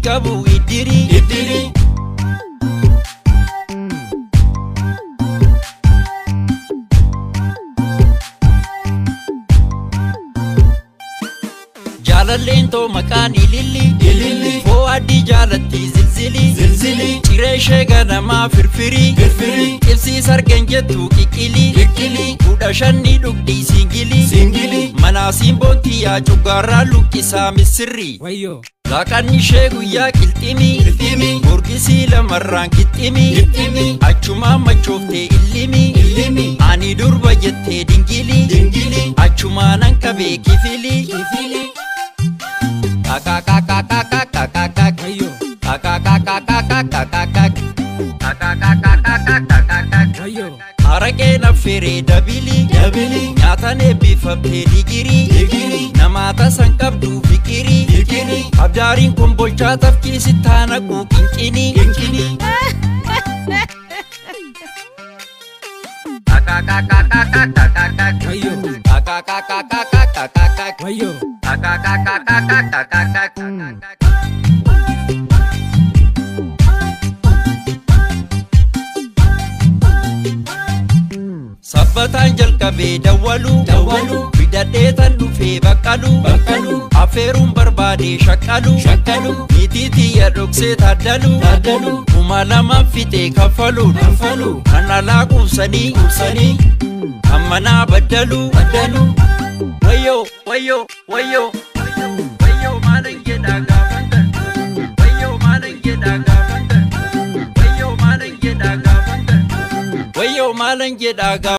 qabu iddiri. Jaalalleen too maqaan ililli foo adii jaalatti zilzili ciree ganamaa firfiri qibsiis argan jettu qiqqili kudha shanni dhugdii singili manaasiin boontii yaa cuggaarraa lukkisaa misirri Laaqanni ishee guyyaa qilximi Murgisii lamarraan qixximi Achumaan machooftee illimi Ani durba jettee dingili Achumaanan qabee kifili Araqeen affeeree dabili Nyaataan eebbifamtee digiri Namaata san qabdu fikiri Abdaariin kun bolchaa tafkiisi taana quuqinqini Sabbataan jalqabee dawwalu Bidadheetan dhufee baqqalu Affeeruun barbaadee shaqqalu Niititiyya dhoksee taaddalu Kuma lamaan fixee kaffalu Kan alaa quubsanii Kan manaa baddalu Wayyoo maalan jedhaa gaafanta Wayyoo maalan jedhaa gaafanta Wayyoo maalan jedhaa gaafanta Wayyoo maalan jedhaa gaafanta